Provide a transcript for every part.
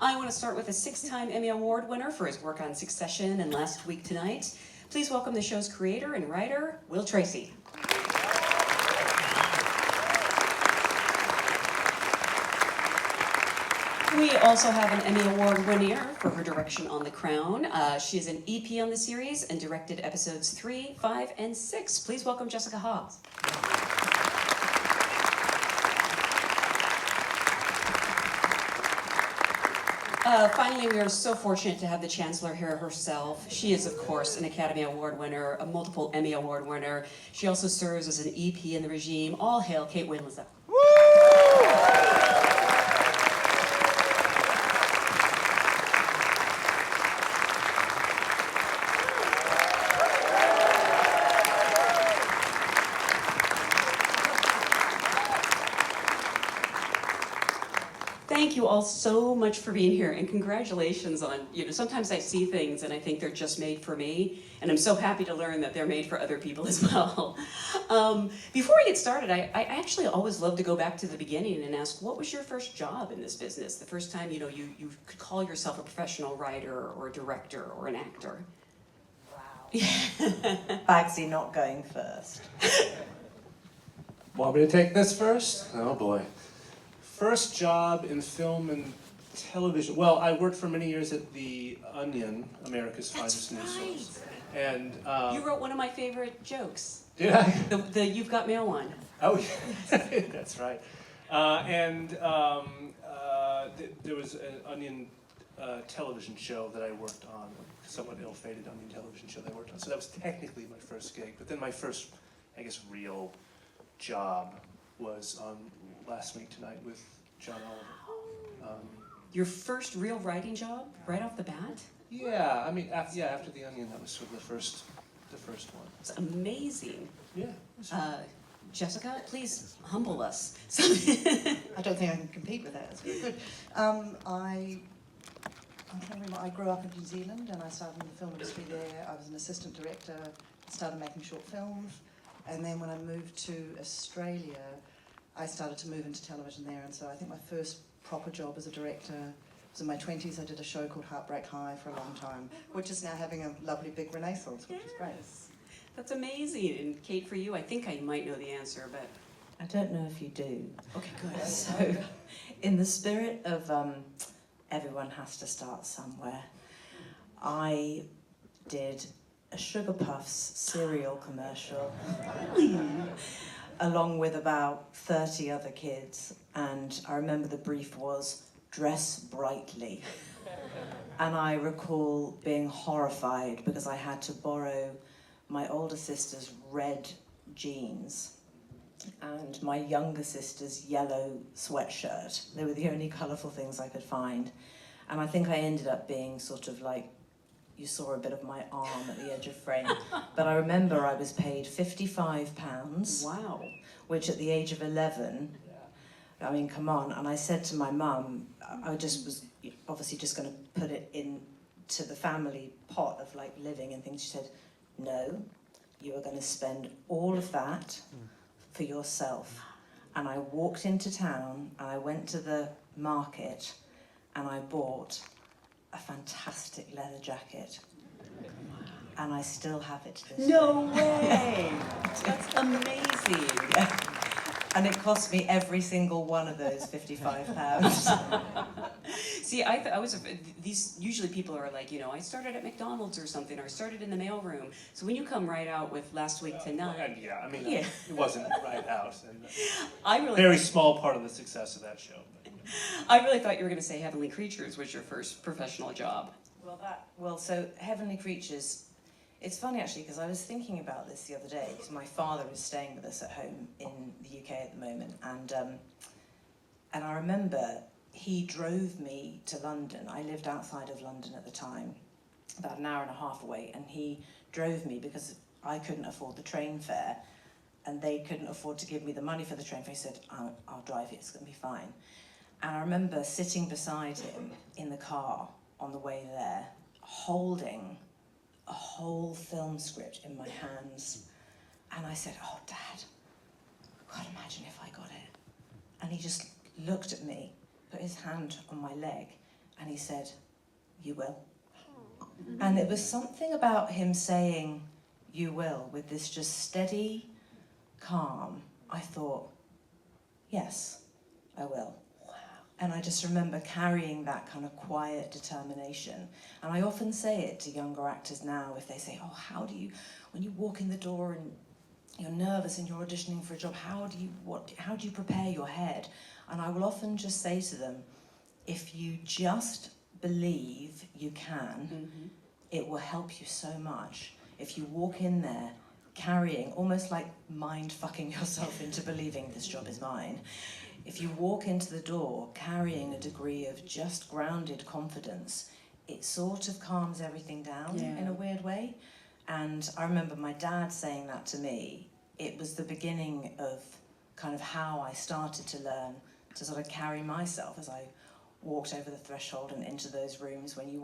I want to start with a 6-time Emmy Award winner for his work on Succession and Last Week Tonight. Please welcome the show's creator and writer, Will Tracy. We also have an Emmy Award winner for her direction on The Crown. She is an EP on the series and directed episodes 3, 5, and 6. Please welcome Jessica Hobbs. Finally, we are so fortunate to have the Chancellor here herself. She is, of course, an Academy Award winner, a multiple Emmy Award winner. She also serves as an EP in the regime. All hail Kate Winslet. Thank you all so much for being here, and congratulations on, sometimes I see things and I think they're just made for me, and I'm so happy to learn that they're made for other people as well. Before we get started, I actually always love to go back to the beginning and ask, what was your first job in this business? The first time, you could call yourself a professional writer or a director or an actor? Wow. Bagsy not going first. Want me to take this first? Oh boy. First job in film and television. Well, I worked for many years at The Onion, America's Finest News Source. And you wrote one of my favorite jokes. Did I? The You've Got Mail one. Oh, yeah. That's right. There was an Onion television show that I worked on, a somewhat ill-fated Onion television show that I worked on. So that was technically my first gig. But then my first, I guess, real job was on Last Week Tonight with John Oliver. Your first real writing job, right off the bat? Yeah, I mean, after The Onion, that was sort of the first one. It's amazing. Yeah. Jessica, please humble us. I don't think I can compete with that. It's very good. I'm trying to remember, I grew up in New Zealand and I started in the film industry there. I was an assistant director, started making short films, and then when I moved to Australia, I started to move into television there, and so I think my first proper job as a director was in my 20s. I did a show called Heartbreak High for a long time, which is now having a lovely big renaissance, which is great. That's amazing. And Kate, for you, I think I might know the answer, but... I don't know if you do. Okay, good. So, in the spirit of everyone has to start somewhere, I did a Sugar Puffs cereal commercial along with about 30 other kids, and I remember the brief was, dress brightly. And I recall being horrified because I had to borrow my older sister's red jeans and my younger sister's yellow sweatshirt. They were the only colourful things I could find. And I think I ended up being sort of like, you saw a bit of my arm at the edge of frame. But I remember I was paid £55. Wow. Which at the age of 11, I mean, come on. And I said to my mum, I just was obviously just going to put it into the family pot of like living and things. She said, no, you are going to spend all of that for yourself. And I walked into town and I went to the market and I bought a fantastic leather jacket. And I still have it to this day. No way! That's amazing. Yeah. And it cost me every single one of those £55. See, these usually people are like, I started at McDonald's or something, or I started in the mailroom. So when you come right out with Last Week Tonight... It wasn't right out. And I really very small part of the success of that show. But, I really thought you were going to say Heavenly Creatures was your first professional job. So Heavenly Creatures, it's funny actually, because I was thinking about this the other day, because my father is staying with us at home in the UK at the moment, and I remember he drove me to London. I lived outside of London at the time, about an hour and a half away, and he drove me because I couldn't afford the train fare, and they couldn't afford to give me the money for the train fare. He said, I'll drive you, it's going to be fine. And I remember sitting beside him in the car on the way there, holding a whole film script in my hands. And I said, oh, Dad, God, imagine if I got it. And he just looked at me, put his hand on my leg, And he said, "You will." And it was something about him saying, "You will," with this just steady calm. I thought, yes, I will. And I just remember carrying that kind of quiet determination. And I often say it to younger actors now if they say, "Oh, how do you, when you walk in the door and you're nervous and you're auditioning for a job, how do you prepare your head?" And I will often just say to them, if you just believe you can, it will help you so much. If you walk in there carrying, almost like mind-fucking yourself into believing this job is mine, if you walk into the door carrying a degree of just grounded confidence, it sort of calms everything down in a weird way. And I remember my dad saying that to me. It was the beginning of kind of how I started to learn to sort of carry myself as I walked over the threshold and into those rooms when you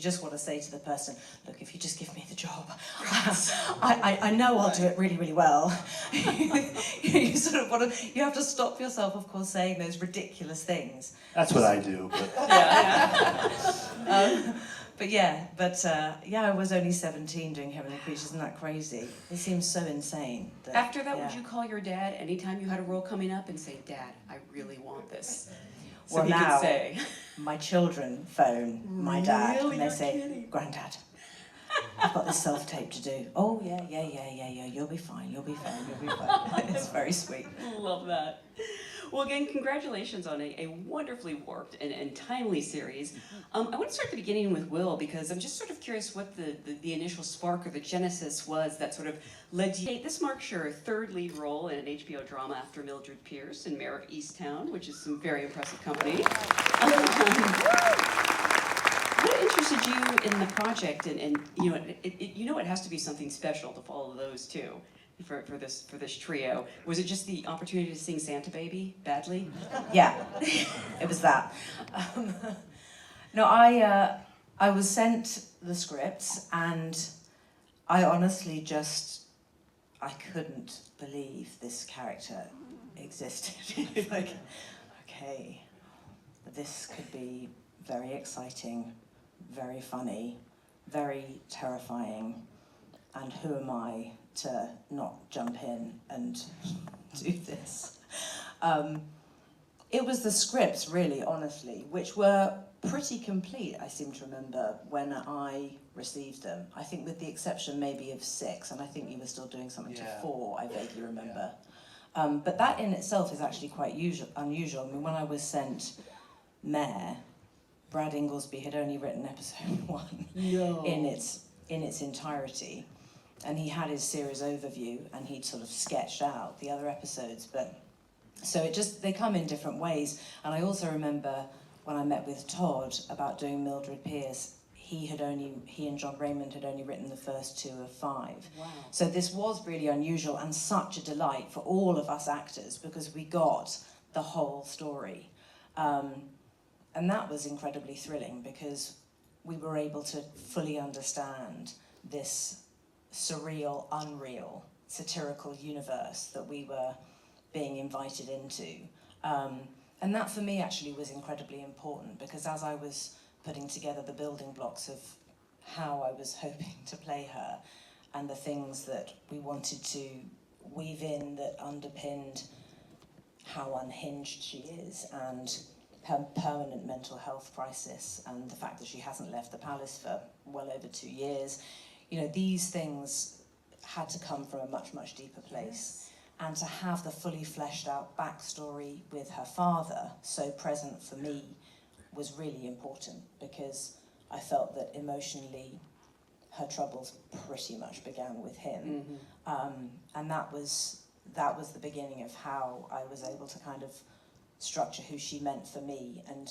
just want to say to the person, "Look, if you just give me the job, I know I'll do it really, really well." You sort of want to, you have to stop yourself, of course, saying those ridiculous things. That's what I do. But I was only 17 doing Heavenly Creatures. Isn't that crazy? It seems so insane. After that, would you call your dad anytime you had a role coming up and say, "Dad, I really want this"? So well, he now, could say. My children phone my dad Really? and they You're say, kidding. "Granddad, I've got this self-tape to do." "Oh, yeah, you'll be fine, you'll be fine." It's very sweet. Love that. Well, again, congratulations on a wonderfully worked and timely series. I want to start at the beginning with Will, because I'm just sort of curious what the initial spark or the genesis was that sort of led you. This marks your third lead role in an HBO drama after Mildred Pierce in Mayor of Easttown, which is some very impressive company. What interested you in the project? And you know, it has to be something special to follow those two. For this trio, was it just the opportunity to sing Santa Baby badly? Yeah, it was that. No, I was sent the scripts and I honestly I couldn't believe this character existed. Like, okay, this could be very exciting, very funny, very terrifying, and who am I to not jump in and do this? It was the scripts, really, honestly, which were pretty complete, I seem to remember, when I received them. I think with the exception maybe of 6, and I think you were still doing something to 4, I vaguely remember. But that in itself is actually quite unusual. I mean, when I was sent Mayor, Brad Inglesby had only written episode 1 in its entirety. And he had his series overview and he'd sort of sketched out the other episodes. But so they come in different ways. And I also remember when I met with Todd about doing Mildred Pierce, he and John Raymond had only written the first 2 of 5. Wow. So this was really unusual and such a delight for all of us actors because we got the whole story. And that was incredibly thrilling because we were able to fully understand this surreal, unreal, satirical universe that we were being invited into. And that for me actually was incredibly important because as I was putting together the building blocks of how I was hoping to play her and the things that we wanted to weave in that underpinned how unhinged she is and her permanent mental health crisis and the fact that she hasn't left the palace for well over 2 years, you know, these things had to come from a much, much deeper place. And to have the fully fleshed out backstory with her father so present for me was really important because I felt that emotionally her troubles pretty much began with him. And that was the beginning of how I was able to kind of structure who she meant for me and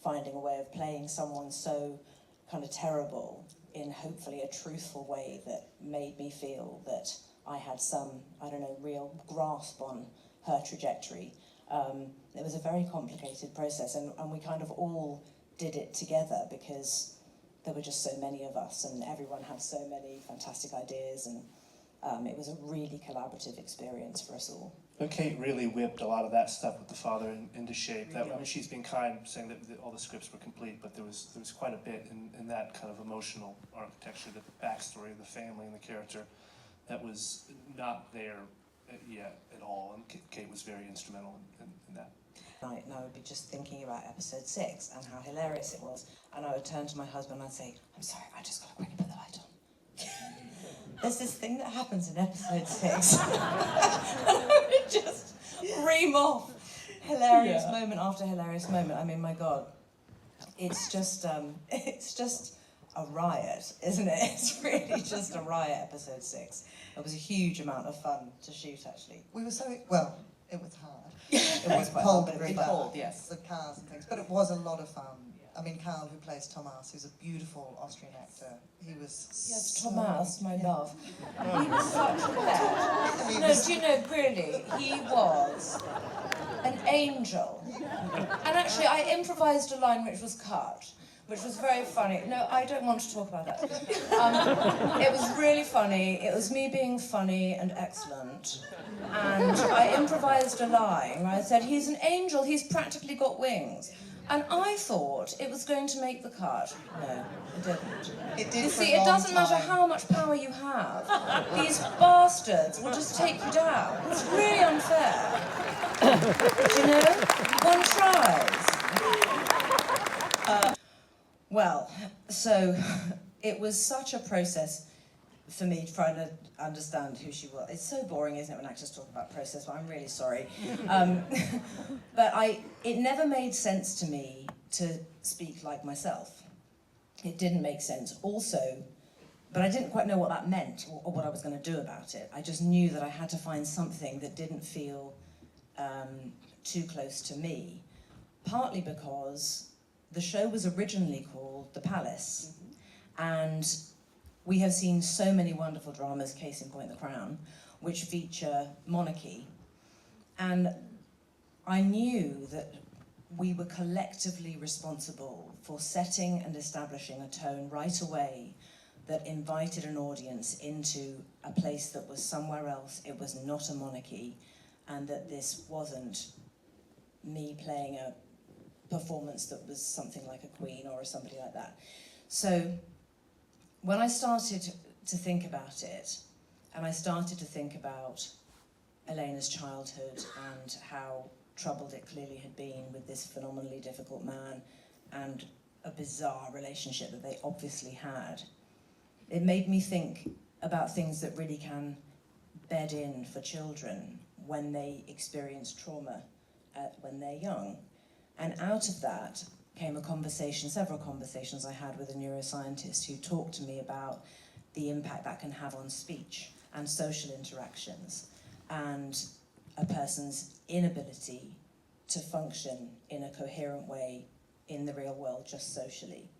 finding a way of playing someone so kind of terrible in hopefully a truthful way that made me feel that I had some, real grasp on her trajectory. It was a very complicated process and we kind of all did it together because there were just so many of us and everyone had so many fantastic ideas and it was a really collaborative experience for us all. But Kate really whipped a lot of that stuff with the father into shape. That, I mean, she's been kind, saying that all the scripts were complete, but there was quite a bit in that kind of emotional architecture, the backstory of the family and the character, that was not there yet at all. And Kate was very instrumental in that. And I would be just thinking about episode 6 and how hilarious it was, and I would turn to my husband and I'd say, "I'm sorry, I just got to quickly put the light on." There's this thing that happens in episode 6. And I would just ream off hilarious moment after hilarious moment. I mean, my God, it's just a riot, isn't it? It's really just a riot, episode 6. It was a huge amount of fun to shoot, actually. We were so, well, it was hard. It was quite cold, hard, but it very was fun. cold, yes. The cars and things, but it was a lot of fun. I mean, Carl, who plays Thomas, who's a beautiful Austrian actor, he was Yes, so, Thomas, my yeah. love. He was such a pet. No, do you know, really, he was an angel. And actually, I improvised a line which was cut, which was very funny. No, I don't want to talk about that. It was really funny. It was me being funny and excellent. And I improvised a line where I said, "He's an angel, he's practically got wings." And I thought it was going to make the cut. No, it didn't. It did You for a see, it long doesn't matter time. how much power you have. These bastards will just take you down. It's really unfair. Do you know? One tries. Well, so it was such a process for me trying to understand who she was. It's so boring, isn't it, when actors talk about process, but I'm really sorry. But it never made sense to me to speak like myself. It didn't make sense. Also, but I didn't quite know what that meant or what I was going to do about it. I just knew that I had to find something that didn't feel too close to me, partly because the show was originally called The Palace, and we have seen so many wonderful dramas, case in point The Crown, which feature monarchy. And I knew that we were collectively responsible for setting and establishing a tone right away that invited an audience into a place that was somewhere else. It was not a monarchy, and that this wasn't me playing a performance that was something like a queen or somebody like that. So when I started to think about it, and I started to think about Elena's childhood and how troubled it clearly had been with this phenomenally difficult man and a bizarre relationship that they obviously had, it made me think about things that really can bed in for children when they experience trauma when they're young. And out of that came a conversation, several conversations I had with a neuroscientist who talked to me about the impact that can have on speech and social interactions and a person's inability to function in a coherent way in the real world, just socially.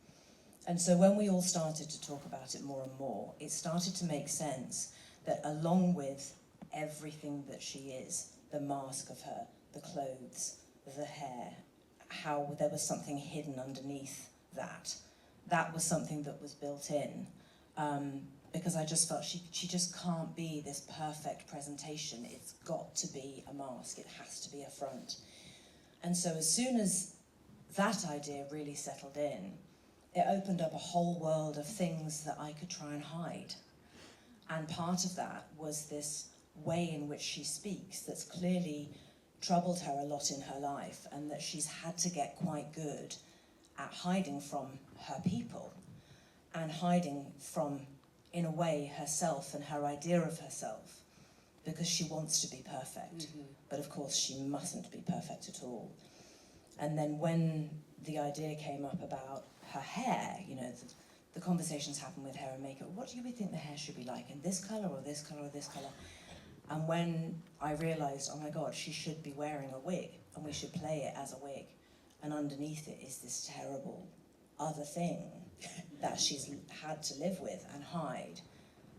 And so when we all started to talk about it more and more, it started to make sense that along with everything that she is, the mask of her, the clothes, the hair, how there was something hidden underneath that. That was something that was built in, because I just felt she just can't be this perfect presentation. It's got to be a mask. It has to be a front. And so as soon as that idea really settled in, it opened up a whole world of things that I could try and hide. And part of that was this way in which she speaks that's clearly troubled her a lot in her life, and that she's had to get quite good at hiding from her people and hiding from, in a way, herself and her idea of herself, because she wants to be perfect. But of course she mustn't be perfect at all. And then when the idea came up about her hair, you know, the conversations happen with hair and makeup. What do you think the hair should be like? In this colour or this colour or this colour? And when I realised, oh my God, she should be wearing a wig, and we should play it as a wig, and underneath it is this terrible other thing that she's had to live with and hide,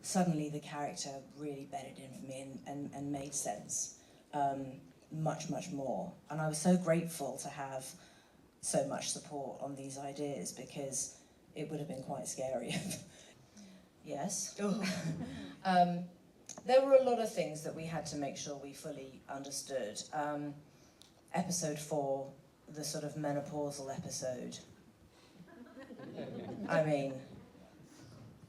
suddenly the character really bedded in for me and made sense, much, much more. And I was so grateful to have so much support on these ideas, because it would have been quite scary. Yes. there were a lot of things that we had to make sure we fully understood. Episode 4, the sort of menopausal episode. I mean,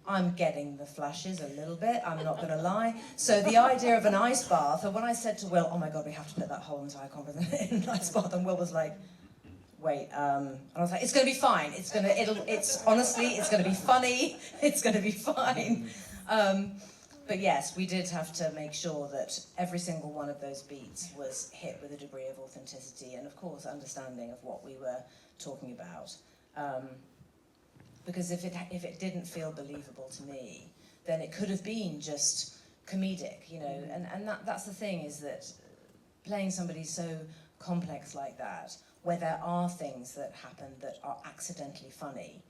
I'm getting the flashes a little bit, I'm not going to lie. So the idea of an ice bath, and when I said to Will, oh my God, we have to put that whole entire conference in an ice bath, and Will was like, wait, and I was like, it's going to be fine. Honestly, it's going to be funny. It's going to be fine. But yes, we did have to make sure that every single one of those beats was hit with a degree of authenticity and, of course, understanding of what we were talking about. Because if it didn't feel believable to me, then it could have been just comedic, you know. And that's the thing, is that playing somebody so complex like that, where there are things that happen that are accidentally funny,